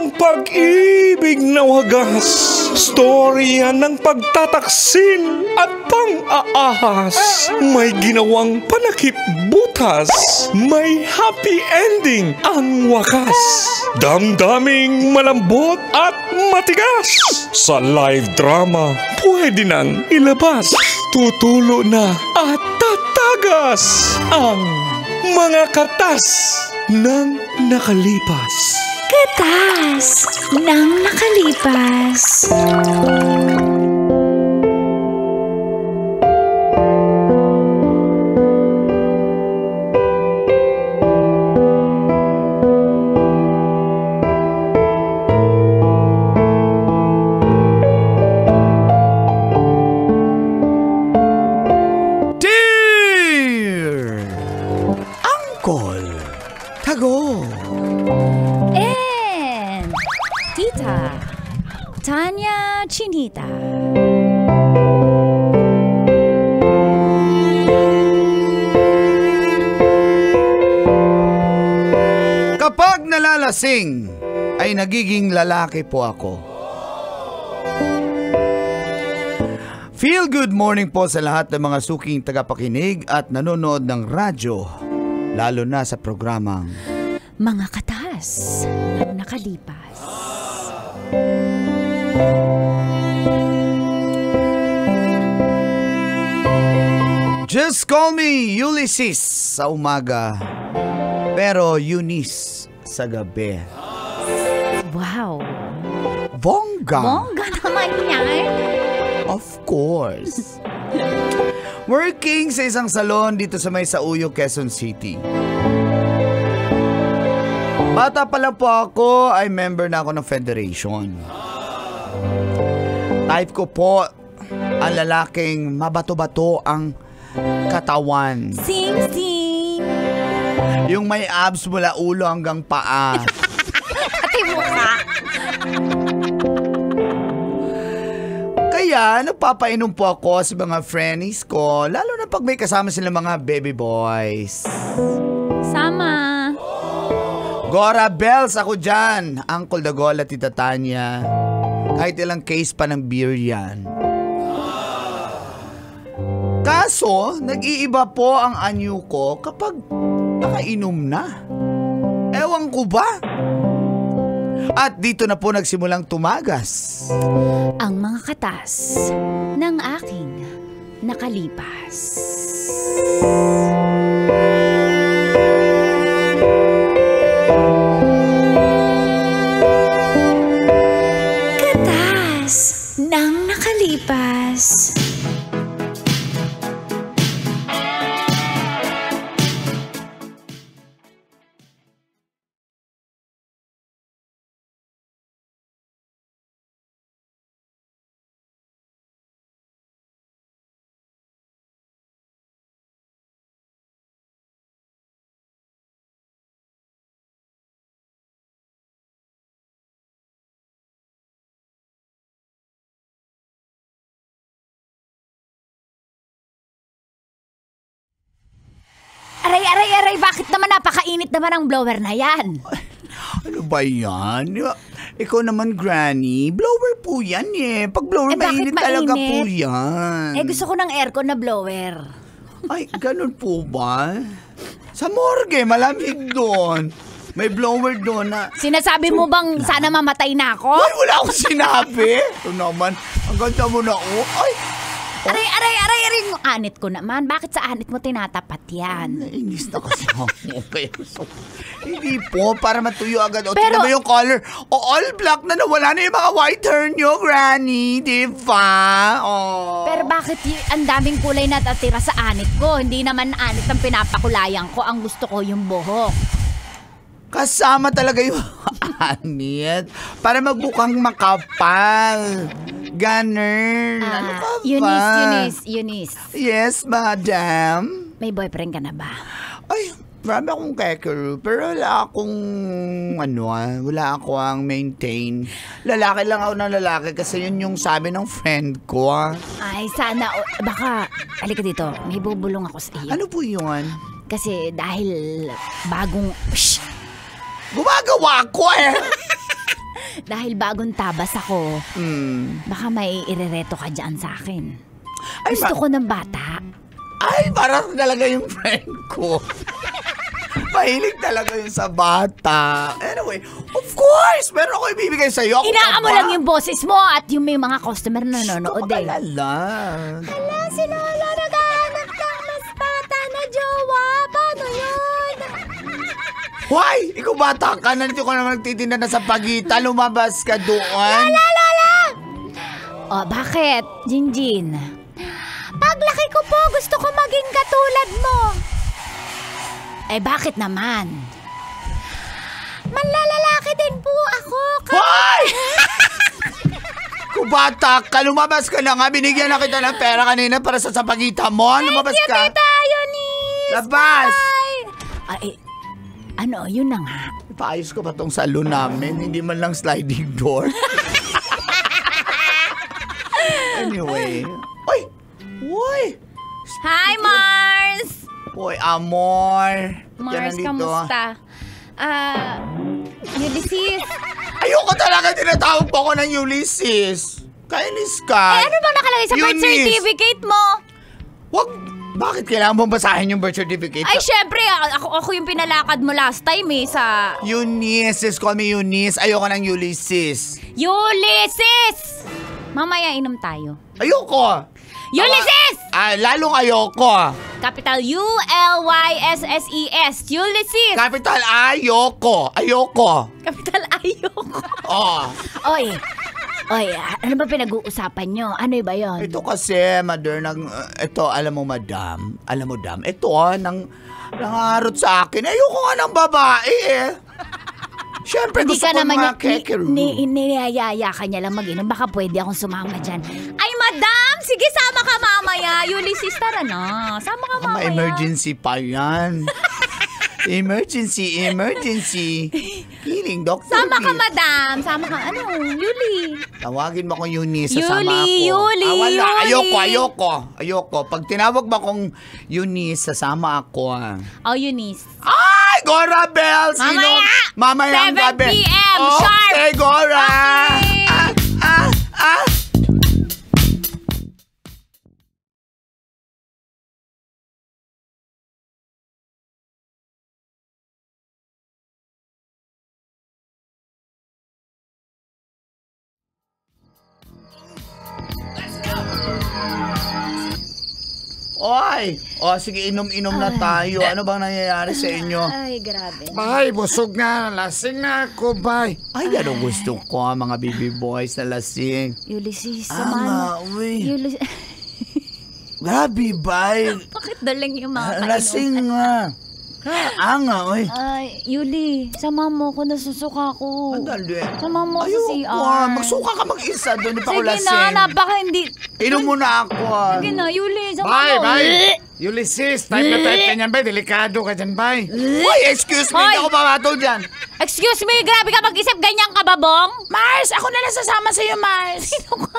Ang pag-ibig na wagas, storya ng pagtataksil at pang-aahas. May ginawang panakip butas, may happy ending ang wakas. Damdaming malambot at matigas. Sa live drama, pwede nang ilabas. Tutulo na at tatagas ang mga katas ng nakalipas. Katas ng nakalipas. Tanya Chinita. Kapag nalalasing, ay nagiging lalaki po ako. Feel good morning po sa lahat ng mga suking tagapakinig at nanonood ng radyo, lalo na sa programang Mga Katas ng Nakalipas. Just call me Ulysses sa umaga, pero Eunice sa gabi. Wow. Bongga. Bongga naman yan. Of course. Working sa isang salon dito sa may Sauyo, Quezon City. Bata pa lang po ako, ay member na ako ng federation. Type ko po ang lalaking mabato-bato ang katawan. Sing-sing. Yung may abs mula ulo hanggang paa. Pati mukha. Kaya nagpapainom po ako sa mga friends ko, lalo na pag may kasama silang mga baby boys. Sama. Gora Bells ako dyan. Uncle Dagol at Tita Tanya. Kahit ilang case pa ng beer yan. Kaso, nag-iiba po ang anyo ko kapag nakainom na. Ewan ko ba? At dito na po nagsimulang tumagas Ang mga katas ng aking nakalipas. Ng nakalipas. Aray, bakit naman napakainit naman ang blower na yan? Ano ba yan? Ikaw naman, Granny. Blower po yan eh. Pag blower, mainit talaga po yan. Gusto ko ng aircon na blower. Ay, ganun po ba? Sa morgue, malamig doon. May blower doon na... Sinasabi mo bang sana mamatay na ako? Ay, wala akong sinabi. Ito naman, ang ganda mo na, oh. Ay! Aray, yung anit ko naman. Bakit sa anit mo tinatapat yan? Nainis na kasi ako. Okay. So, hindi po, para matuyo agad. O, pero, tignan mo yung color. O, all black na nawala na yung mga white hair nyo, Granny. Diba? Oh. Pero bakit ang daming kulay na tatira sa anit ko? Hindi naman anit ang pinapakulayan ko. Ang gusto ko yung buhok. Kasama talaga yung anit. Para magbukang makapal. Ganun. Ano ka ba? Eunice. Yes, madam. May boyfriend ka na ba? Ay, marami akong kekero. Pero wala akong, wala akong maintain. Lalaki lang ako ng lalaki kasi yun yung sabi ng friend ko. Ay, sana, baka, halika dito, may bubulong ako sa iyo. Ano po yun? Kasi dahil bagong, gumagawa ko eh. Dahil bagong tabas ako, baka may irereto ka dyan sa akin. Ay, Gusto ko ng bata. Ay, parang talaga yung friend ko. Mahilig talaga yun sa bata. Anyway, of course, meron ako ibibigay sa'yo. Inaan mo lang yung boses mo at yung may mga customer na nanonood eh. Alala. Hala, si Lola naghahanap ng mas bata na jowa. Paano yun? Why? Ikaw bata ka, nandito ka naman nagtitinda na sa pagitan. Lumabas ka doon. Lola! Oh, bakit, Jinjin? Paglaki ko po, gusto ko maging katulad mo. Eh, bakit naman? Manlalalaki din po ako. Why? Kung bata ka, lumabas ka na nga. Binigyan na kita ng pera kanina para sa pagitan mo. Lumabas Thank you, ka. Tita Eunice. Labas! Bye! Ay, ano, yun na nga. Paayos ko pa tong salon namin. Hindi man lang sliding door. Anyway. Uy! Uy! Hi, Mars! Uy, amor. Mars, Yan nandito. kamusta? Ulysses. Ayoko talaga tinatawag po ako ng Ulysses. Kainis ka. Eh, ano bang nakalagay sa birth Eunice. certificate mo? Wag, bakit kailangan mong basahin yung birth certificate? Ay, syempre, ako yung pinalakad mo last time eh, sa... Eunice, just call me Eunice. Ayoko ng Ulysses. Ulysses! Mamaya inom tayo. Ayoko. Ulysses! Lalong ayoko. Capital U-L-Y-S-S-E-S. Ulysses! Capital ayoko. Ayoko. Capital ayoko. Oh. Oy, ano ba pinag-uusapan nyo? Ano ba yon? Ito kasi, mother, ito, alam mo, madam, ito, nangarot sa akin. Ayoko nga ng babae, eh. Siyempre, Hindi gusto ka ko naman mga kekeru. niyayaya ka niya lang mag-inom. Baka pwede akong sumama dyan. Ay, madam! Sige, sama ka mamaya. Ulysses, tara na. Sama ka mamaya. Emergency pa yan. Emergency. Healing doctor. Sama ka, madam. Sama ka. Ano? Yuli. Tawagin mo akong Eunice, sasama ako. Yuli. Wala. Yuli. Ayoko. Pag tinawag mo akong Eunice, sasama ako. Oh, Eunice. Ay, Gora Bell! Mamaya! Mamayang 7 gabi. p.m. sharp! Okay, Gora! Okay. Oy! Sige, inom-inom na tayo. Ano bang nangyayari sa inyo? Ay, grabe. Bay, busog na. Lasing na ako, bay. Ay, ano gusto ko, mga baby boys na lasing. Ulysses, Nga, samahan. uy. Ulysses. Grabe, bay. Bakit dalang yung mga Lasing nga. Anga, uy. Ay, Yuli, sama mo ko, nasusuka ko. Andali. Sama mo sa Ayoko, CR. magsuka ka mag-isa doon. Di pa ako Sige lasing. na, napaka hindi. Inom muna ako. Sige na, Yuli, sama Bay, mo. bay. Ulysses, type na type ka niyan, bay. Delikado ka dyan, bay. Uy, excuse me. Hoy! Hindi ako pamatol dyan. Excuse me, grabe ka mag-isip, ganyan ka ba, Bong? Mars, ako na lang sasama sa'yo, Mars.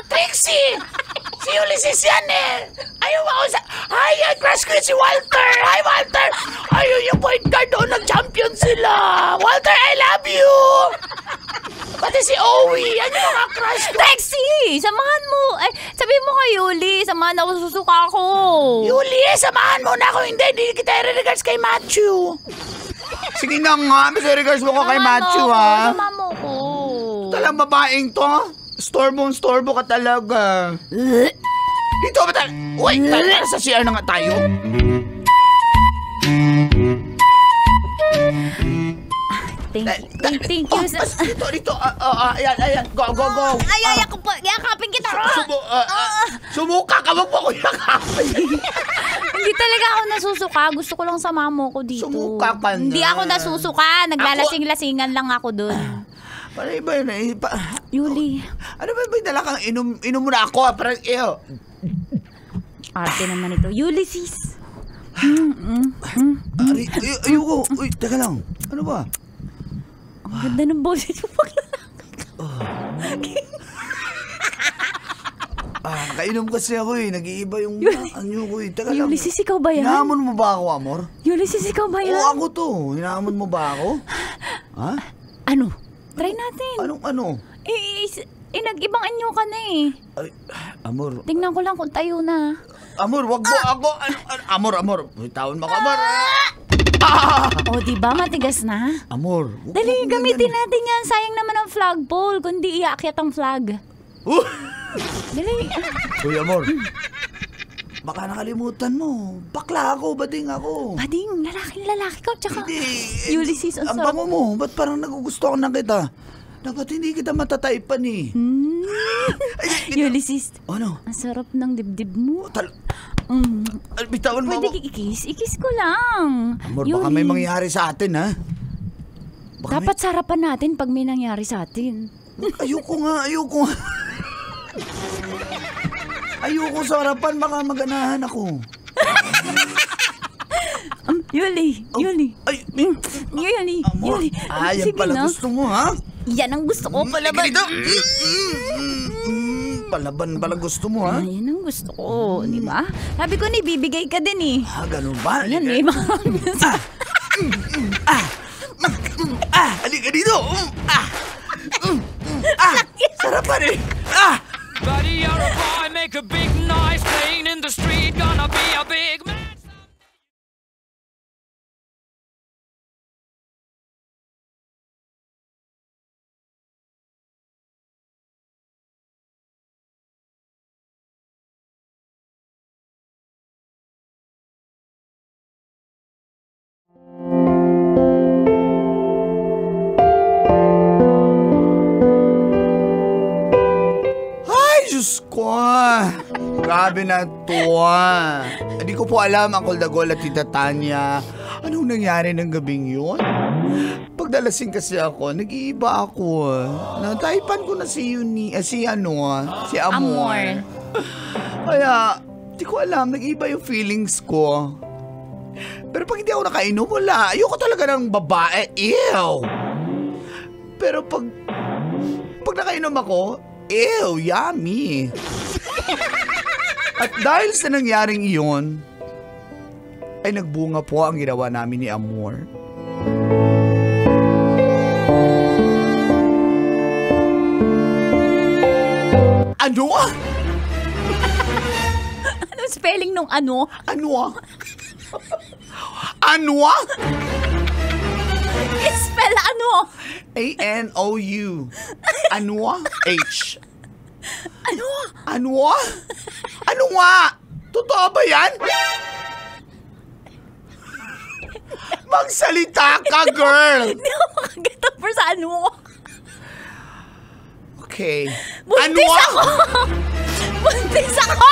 Trixie! Si Ulysses yan eh. Ayaw ako sa... Ay, crush ko yun si Walter. Hi, Walter. Ayaw yung point guard doon. Nag-champion sila. Walter, I love you. Pati si Owie. Yan yung mga crush ko. Trixie, samahan mo. Ay, sabihin mo kay Yuli, samahan ako, susuka ako. Yuli, samahan mo na ako. Hindi kita i-regards kay Matthew. Sige na nga. Mas i-regards mo ko kay Matthew, ha? Samahan mo ko. Talang babaeng to. Storbo ka talaga. Dito ba tayo? Uy, tara sa CR na nga tayo. Thank you. Dito. Ayan. Go. Ay, ako po. Yakapin kita. Sumuka ka. Wag mo ko yakapin. Hindi talaga ako nasusuka. Gusto ko lang samahan mo ko dito. Sumuka ka na. Hindi ako nasusuka. Naglalasing-lasingan lang ako dun. Para iba yun eh. Yuli. Ano ba yung dala kang inom mo na ako? Parang Arte naman ito. Ulysses. Ayoko. Uy, teka lang. Ano ba? Ang ganda ng boses mo Kainom kasi ako eh. Nag-iiba yung anyo ko eh. Teka lang. Ulysses, ikaw ba yan? Hinahamon mo ba ako, amor? Ulysses, ikaw ba yan? Oo, ako to. Hinahamon mo ba ako? Ha? Ano? Try natin. Ano? Nag-ibang anyo ka na eh. Ay, Amor. Tingnan ko lang kung tayo na. Amor, wag mo ako. Amor. Bitawan mo ka, Amor. O, diba? Matigas na. Amor. Dali, gamitin natin yan. Sayang naman ang flagpole, kundi iakyat ang flag. Dali. Uy, Amor. Baka nakalimutan mo. Bakla ako, bading ako. Bading, lalaki ko. Tsaka, Hindi. Ulysses, ang Ang sarap. bango mo. Ba't parang nagugusto ko na kita? Dapat hindi kita matataipan eh. Ulysses, Ano? ang sarap ng dibdib mo. Bitawan mo Pwede ako. ikis ko lang. Amor, baka may Yuli. mangyari sa atin, ha? Baka Dapat sarapan natin pag may nangyari sa atin. Ayoko nga. Ayoko sa harapan, baka maganahan ako. Yuli. Ay, Amor. Yuli. Yan Sige pala na. gusto mo, ha? Yan ang gusto ko pala ba? Ganito. Palaban pala gusto mo, ha? Yan ang gusto ko, di ba? Sabi ko ni, bibigay ka din eh. Ganun ba? Ayan eh, mga Halika dito! Sarapan eh! Buddy, you're a boy, make a big noise, playing in the street, gonna be a big man. Diyos ko! Grabe na to, Hindi ko po alam, Uncle Dagol at Tita Tanya. Anong nangyari ng gabing yun? Pagdalasing kasi ako, nag-iiba ako. Nataipan ko na si Amor. Kaya, di ko alam, nag-iiba yung feelings ko. Pero pag hindi ako nakainom, wala. Ayoko talaga ng babae. Ew! Pero pag nakainom ako, ew, yummy. At dahil sa nangyaring iyon, ay nagbunga po ang ginawa namin ni Amor. Ano? Anong spelling nung ano? Ano? Ano? Spell ano? A-N-O-U. Ano? H. Ano? Ano? Ano nga? Totoo ba yan? Magsalita ka, girl! Hindi ako makaget over sa ano. Okay. Buntis ako! Buntis ako!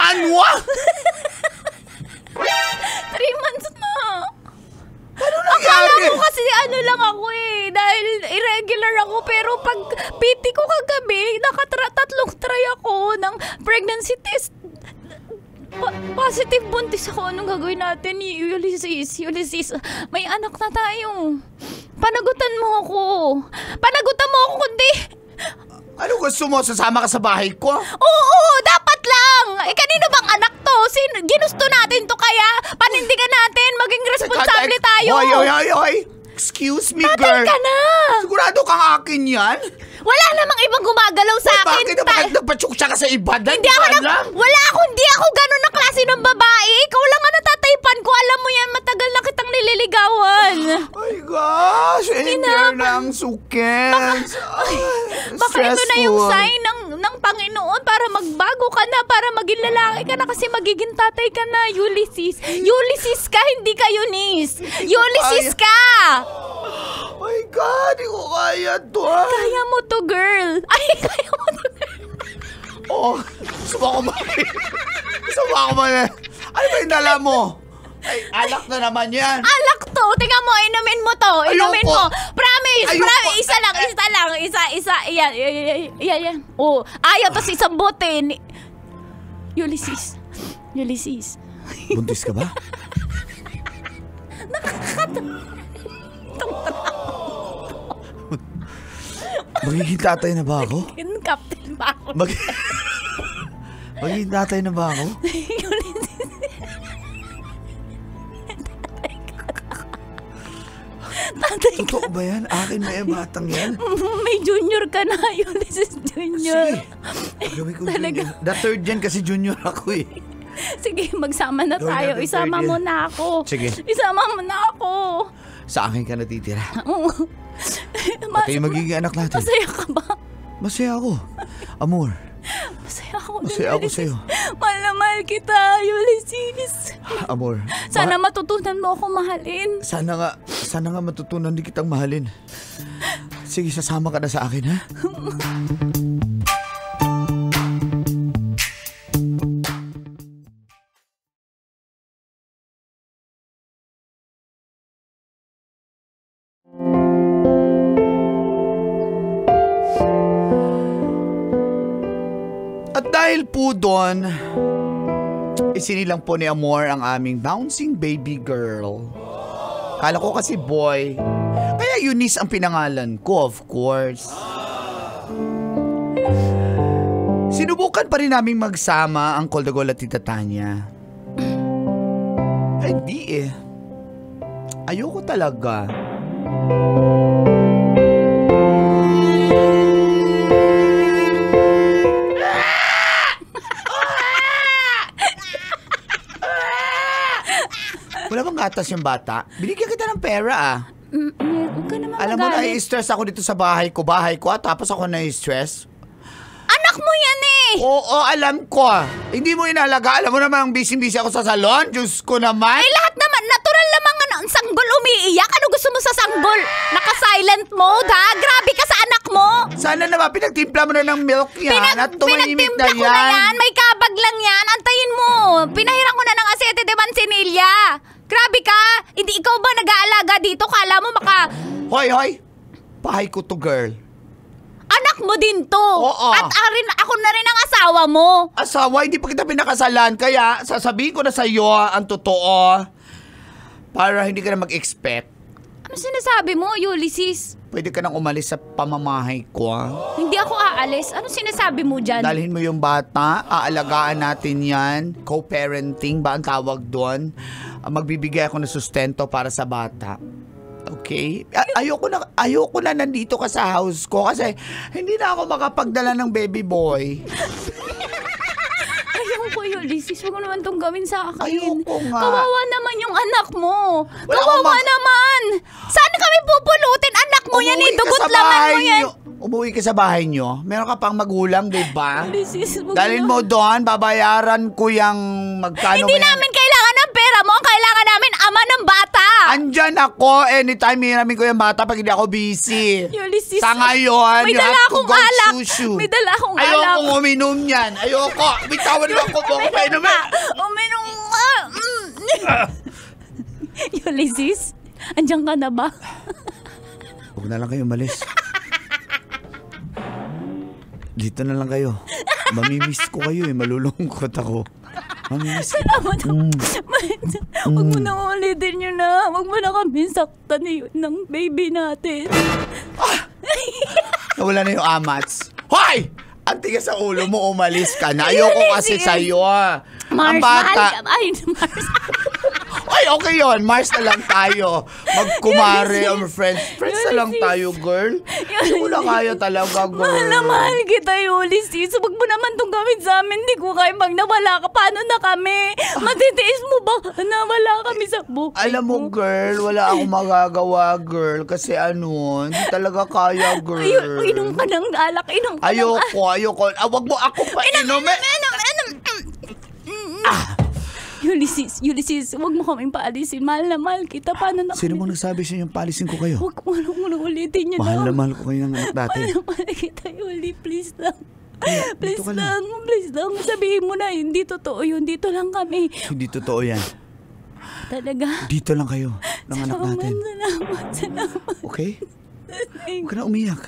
Ano? 3 months na. Ano Akala nangyari? ko kasi ano lang ako eh. Dahil irregular ako. Pero pag PT ko kagabi, tatlong try ako ng pregnancy test. Positive buntis ako. Anong gagawin natin? Ulysses, may anak na tayo. Panagutan mo ako kundi. Ano gusto mo? Sasama ka sa bahay ko? Oo, dapat lang. Kanino bang anak to? Ginusto natin to kaya panindigan natin. Maging responsable tayo. Hoy! Excuse me, Tatay girl. ka na. Sigurado kang akin yan? Wala namang ibang gumagalaw sa akin. Bakit nagpatsuksa ka sa iba? Hindi ako ganun na klase ng babae. Ikaw lang ang natataypan ko. Alam mo yan, matagal na kitang nililigawan. My gosh! Enter ng sukes. Baka ito na yung sign ng Panginoon para magbago ka na, para maging lalaki ka na kasi magiging tatay ka na, Ulysses. Ulysses ka, hindi ka Eunice. Ulysses ka! My God! Di ko kaya to, Kaya mo to, girl. Ay, kaya mo to, girl. Oh, subukan mo. Ano ba yung dala mo? Ay, alak na naman yan. Alak to. Tingnan mo, inumin mo to. Inumin Ayoko. mo. Promise. Ayoko. Isa lang. Isa. Yan. Oh, ayaw to sa isang bote. Ulysses. Buntis ka ba? Magiging tatay na ba ako? Captain ba ako? Magiging tatay na ba ako? tatay ka. Totoo ba yan? Akin na yung batang yan? May junior ka na, Ulysses Junior. Sige. Gawin ko Talaga. junior. The third gen kasi junior ako eh. Sige, magsama na Gawin tayo. natin Isama third mo year. na ako. Sige. Isama mo na ako. Sa akin ka natitira. Ma- Pati yung magiging anak natin. Masaya ka ba? Masaya ako. Amor, Masaya ako. masaya ako sa'yo. Mahal na mahal kita, Ulysses. Amor. Sana matutunan mo ako mahalin. Sana nga matutunan din kitang mahalin. Sige, sasama ka na sa akin, ha? At dahil po doon, isinilang po ni Amor ang aming bouncing baby girl. Kala ko kasi boy. Kaya Eunice ang pinangalan ko, of course. Sinubukan pa rin naming magsama ang Coldagol at Tita Tanya. Ay di eh. Ayoko talaga. Wala bang gatas yung bata? Binigyan kita ng pera ah. Huwag ka naman Alam mo na, magalit. i-stress ako dito sa bahay ko tapos ako na-stress. Anak mo yan eh! Oo, alam ko. Hindi mo inalaga. Alam mo naman, busy-busy ako sa salon. Diyos ko naman. Eh lahat naman, natural lamang ang sanggol umiiyak. Ano gusto mo sa sanggol? Naka-silent mode ha? Grabe ka sa anak mo! Sana naman pinagtimpla mo na ng milk yan at tumahimik na Pinagtimpla ko na yan. yan. May kabag lang yan. Antayin mo. Pinahiran ko na ng asete de mansinilya. Grabe ka. Hindi ikaw ba nag-aalaga dito? Kala mo Hoy. Pahay ko to, girl. Anak mo din to. Oo. At ako na rin ang asawa mo. Asawa, hindi pa kita pinakasalan. Kaya sasabihin ko na sa iyo ang totoo. Para hindi ka na mag-expect. Ano sinasabi mo, Ulysses? Pwede ka nang umalis sa pamamahay ko. Hindi ako aalis. Ano sinasabi mo dyan? Dalhin mo yung bata, aalagaan natin yan. Co-parenting ba ang tawag doon? Magbibigay ako ng sustento para sa bata. Okay? Ayoko na nandito ka sa house ko kasi hindi na ako makapagdala ng baby boy. Ayoko, Ulysses. Huwag mo naman itong gawin sa akin. Ayoko nga. Kawawa naman yung anak mo. Wala Kawawa akong naman. Saan kami pupulutin? Anak mo yan, dugot laman mo yan. Umuwi ka sa bahay nyo. Meron ka pang magulang, di ba? Ulysses, huwag Dalhin mo doon, babayaran ko yung magkano. Hindi namin kailangan ng pera mo. Ang kailangan namin, ama ng bata. Andyan ako anytime hiramin ko yung bata pag hindi ako busy. Ulysses, Sa ngayon, may you dala have to akong go alak. shoo-shoo. May dala akong alak. Ayoko uminom yan. Ayoko. Bitawan mo ako mo ko inumin. Uminom ka. Ulysses, andyan ka na ba? Huwag na lang kayo umalis. Dito na lang kayo. Mamimiss ko kayo eh. Malulungkot ako. Mamimiss ko. Salamat ako. Huwag mo na ulitin yun na. Huwag mo na kami saktan ng baby natin. Nawala na yung amats. Hoy! Ang tigas sa ulo mo, umalis ka na. Ayoko kasi sa'yo. Ang bata. Ay, Mars. Ay, okay yun. Mars na lang tayo. Magkumare, friends. Friends na lang tayo, girl. Hindi ko na kaya talaga, girl. Mahal na mahal kita, Ulysses. Huwag mo naman itong gawin sa amin. Hindi ko kaya pag nawala ka. Paano na kami? Matitiis mo ba? Nawala kami sa buhay. Alam mo, girl, wala akong magagawa, girl. Kasi hindi talaga kaya, girl. Inom ka ng alak. Inom ka ng Ayoko. Wag mo ako pa inumin. Ulysses, huwag mo kaming paalisin. Mahal na mahal kita. Paano na Sino mo nagsabi sa inyong palisin ko kayo? Huwag mo na ulitin yun. Mahal na mahal ko kayo ng anak dati. Mahal na mahal kita, Uli. Please lang. Please dito ka lang. lang. Sabihin mo na, hindi totoo yun. Dito lang kami. Hindi totoo yan. Talaga. Dito lang kayo ng anak natin. Salamat. Okay? Huwag ka na umiyak.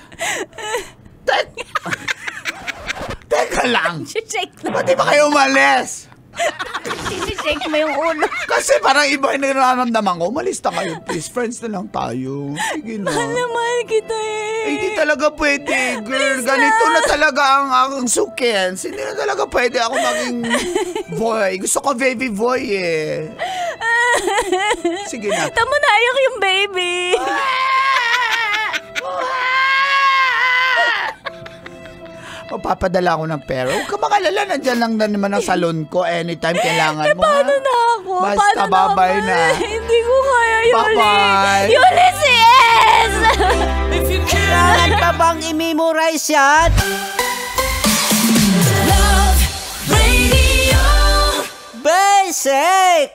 Teka lang. Shake lang. Ba't di ba kayo umalis? Shake mo yung ulo. Kasi parang iba yung nararamdaman ko. Umalis na kayo, please. Friends na lang tayo. Sige na. Mahal na mahal kita eh. Hindi talaga pwede, girl. Ganito na talaga ang sukens. Hindi na talaga pwede ako maging boy. Gusto ko baby boy eh. Sige na. Tamo na ayak yung baby. Papadala ako ng pera. Huwag ka makalala, nandyan lang na naman ang salon ko. Anytime kailangan mo. Paano na ako? Basta, Paano babay naman? na. Hindi ko kaya, Yuli. Bye-bye. Ulysses! Kailangan pa bang i-memorize yan? Love Radio. Basic!